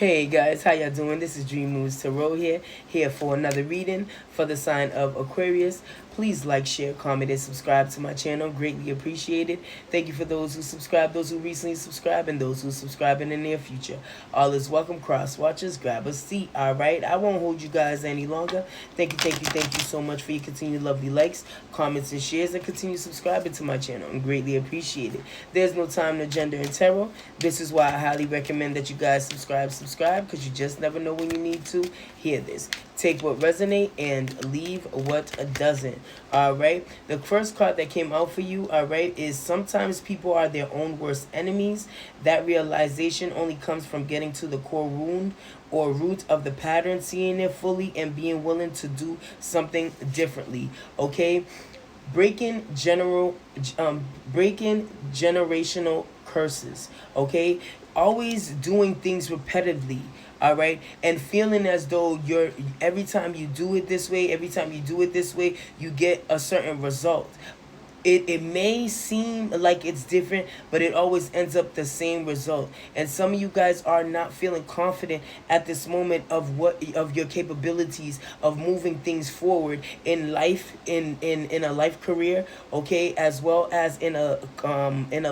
Hey guys, how y'all doing? This is Dreammoods here for another reading for the sign of Aquarius. Please like, share, comment, and subscribe to my channel. Greatly appreciated. Thank you for those who subscribe, those who recently subscribed, and those who subscribe in the near future. All is welcome. Cross watchers, grab a seat. All right, I won't hold you guys any longer. Thank you so much for your continued lovely likes, comments, and shares, and continue subscribing to my channel. I'm greatly appreciated. There's no time, no gender, and tarot. This is why I highly recommend that you guys subscribe, because you just never know when you need to hear this. Take what resonate and leave what doesn't. All right, the first card that came out for you, all right, is sometimes people are their own worst enemies. That realization only comes from getting to the core wound or root of the pattern, seeing it fully and being willing to do something differently. Okay, breaking generational curses. Okay, always doing things repetitively, all right, and feeling as though every time you do it this way, you get a certain result. It may seem like it's different, but it always ends up the same result. And some of you guys are not feeling confident at this moment of your capabilities of moving things forward in life, in a life career, okay, as well as in a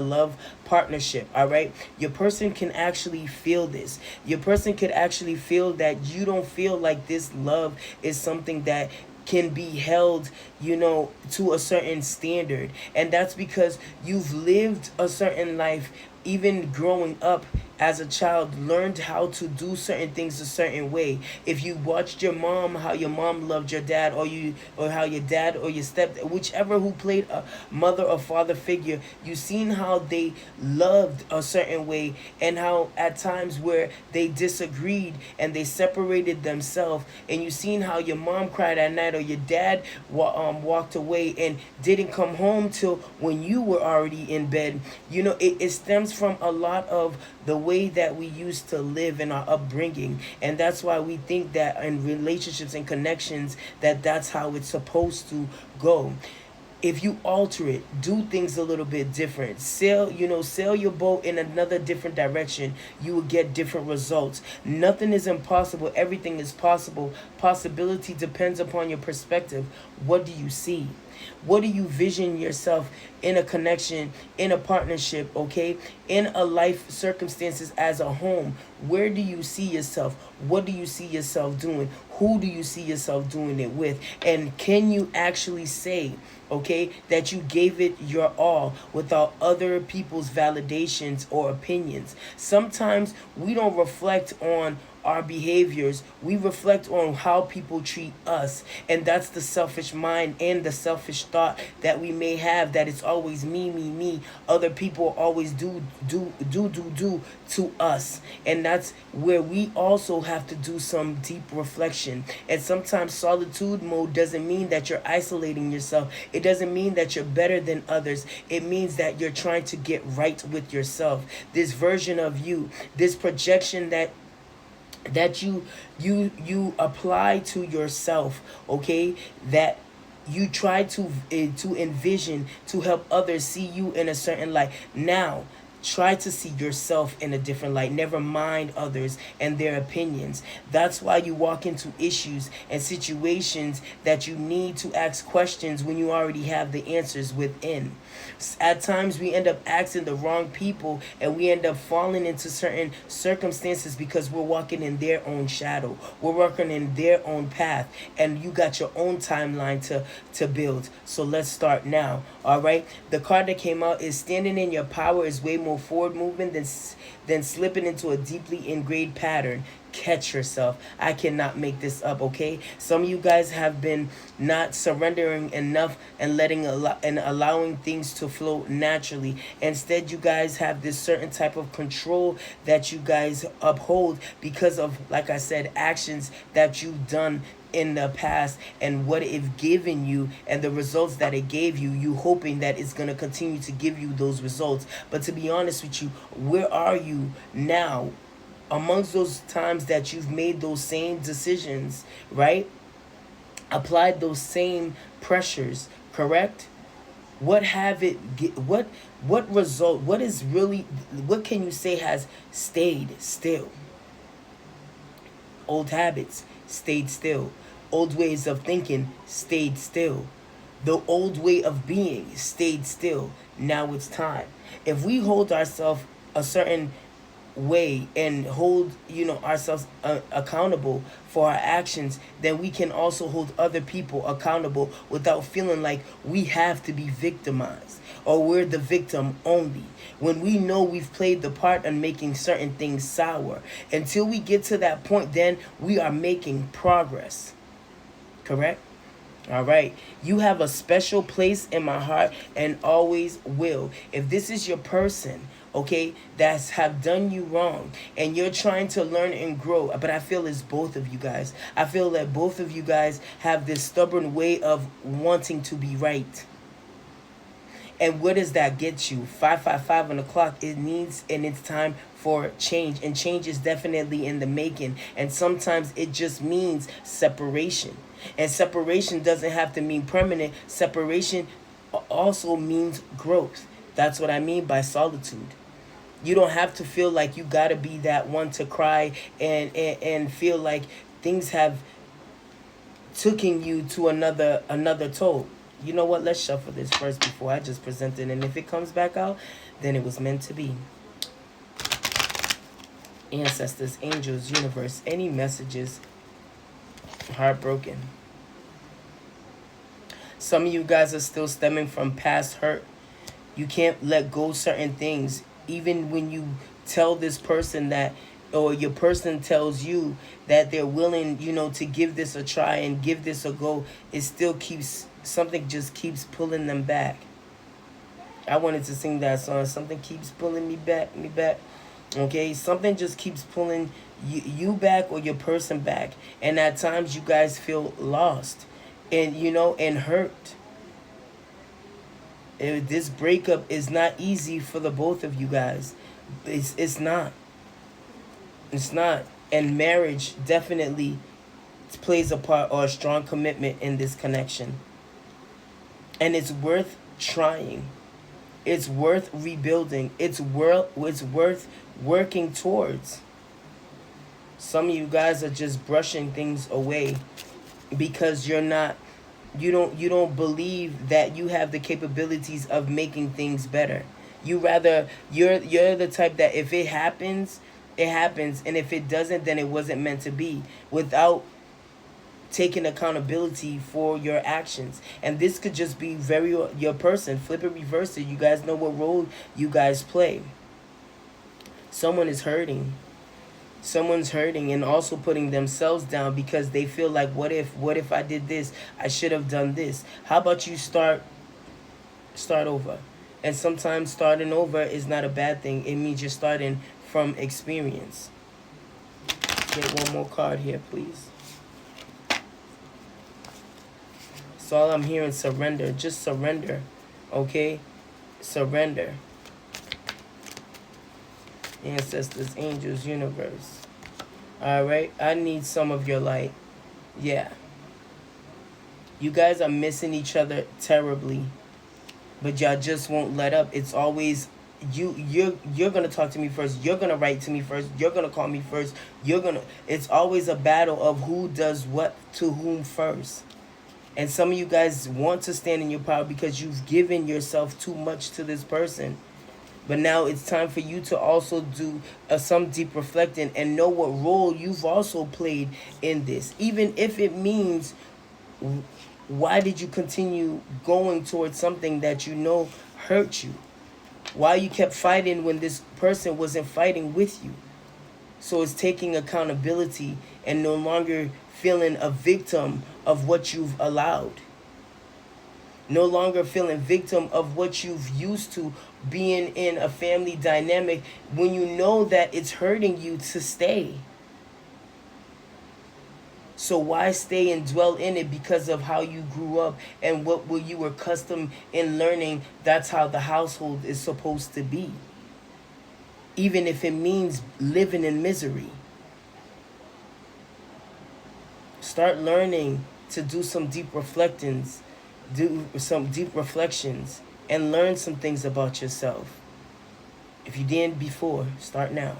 love partnership. All right, your person can actually feel this. Your person could actually feel that you don't feel like this love is something that can be held, to a certain standard. And that's because you've lived a certain life, even growing up as a child, learned how to do certain things a certain way. If you watched your mom, how your mom loved your dad, or how your dad or your whichever who played a mother or father figure, you seen how they loved a certain way, and how at times where they disagreed and they separated themselves, and you seen how your mom cried at night, or your dad walked away and didn't come home till when you were already in bed. It stems from a lot of the way that we used to live in our upbringing, and that's why we think that in relationships and connections that's how it's supposed to go. If you alter it, do things a little bit different, sail your boat in another different direction, you will get different results. Nothing is impossible, everything is possible. Possibility depends upon your perspective. What do you see? What do you vision yourself in a connection, in a partnership, okay? In a life circumstances as a home? Where do you see yourself? What do you see yourself doing? Who do you see yourself doing it with? And can you actually say, okay, that you gave it your all without other people's validations or opinions? Sometimes we don't reflect on our behaviors, we reflect on how people treat us, and that's the selfish mind and the selfish thought that we may have, that it's always me. Other people always do to us, and that's where we also have to do some deep reflection. And sometimes solitude mode doesn't mean that you're isolating yourself. It doesn't mean that you're better than others. It means that you're trying to get right with yourself. This version of you, this projection that you apply to yourself, okay, that you try to envision to help others see you in a certain light. Now try to see yourself in a different light. Never mind others and their opinions. That's why you walk into issues and situations that you need to ask questions when you already have the answers within. At times we end up asking the wrong people, and we end up falling into certain circumstances because we're walking in their own shadow. We're working in their own path, and you got your own timeline to build. So let's start now. All right, the card that came out is standing in your power is way more forward movement than slipping into a deeply ingrained pattern. Catch yourself. I cannot make this up, okay? Some of you guys have been not surrendering enough and allowing things to flow naturally. Instead, you guys have this certain type of control that you guys uphold because of, like I said, actions that you've done in the past and what it's given you and the results that it gave you. You hoping that it's going to continue to give you those results. But to be honest with you, where are you now amongst those times that you've made those same decisions, right? Applied those same pressures, correct? What result, what can you say has stayed still? Old habits stayed still. Old ways of thinking stayed still. The old way of being stayed still. Now it's time. If we hold ourselves a certain way and hold ourselves accountable for our actions, then we can also hold other people accountable without feeling like we have to be victimized or we're the victim only, when we know we've played the part in making certain things sour. Until we get to that point, then we are making progress. Correct? All right. You have a special place in my heart and always will. If this is your person, okay, that's have done you wrong and you're trying to learn and grow, but I feel it's both of you guys. I feel that both of you guys have this stubborn way of wanting to be right. And where does that get you? 555 on the clock. It needs, and it's time for change. And change is definitely in the making. And sometimes it just means separation. And separation doesn't have to mean permanent. Separation also means growth. That's what I mean by solitude. You don't have to feel like you got to be that one to cry and feel like things have taken you to another toll. You know what? Let's shuffle this first before I just present it. And if it comes back out, then it was meant to be. Ancestors, angels, universe, any messages? Heartbroken. Some of you guys are still stemming from past hurt. You can't let go certain things. Even when you tell this person that, or your person tells you that they're willing, to give this a try and give this a go, it still keeps, something just keeps pulling them back. I wanted to sing that song. Something keeps pulling me back. Okay, something just keeps pulling you back or your person back. And at times you guys feel lost and, and hurt. This breakup is not easy for the both of you guys. It's not. It's not. And marriage definitely plays a part, or a strong commitment in this connection. And it's worth trying. It's worth rebuilding. It's worth working towards. Some of you guys are just brushing things away because you don't believe that you have the capabilities of making things better. You're the type that if it happens, it happens, and if it doesn't, then it wasn't meant to be, without taking accountability for your actions. And this could just be your person. Flip it, reverse it. You guys know what role you guys play. Someone is hurting. Someone's hurting and also putting themselves down because they feel like, what if I did this? I should have done this. How about you start over? And sometimes starting over is not a bad thing. It means you're starting from experience. Get one more card here, please. So all I'm hearing, surrender. Just surrender. Okay? Surrender. Ancestors, angels, universe. Alright? I need some of your light. Yeah. You guys are missing each other terribly. But y'all just won't let up. It's always you're gonna talk to me first. You're gonna write to me first. You're gonna call me first. It's always a battle of who does what to whom first. And some of you guys want to stand in your power because you've given yourself too much to this person. But now it's time for you to also do some deep reflecting and know what role you've also played in this. Even if it means, why did you continue going towards something that hurt you? Why you kept fighting when this person wasn't fighting with you? So it's taking accountability and no longer feeling a victim of what you've allowed. No longer feeling victim of what you've used to being in a family dynamic when you know that it's hurting you to stay. So why stay and dwell in it because of how you grew up and what you were accustomed in learning? That's how the household is supposed to be. Even if it means living in misery. Start learning to do some deep reflections. Do some deep reflections and learn some things about yourself. If you didn't before, start now.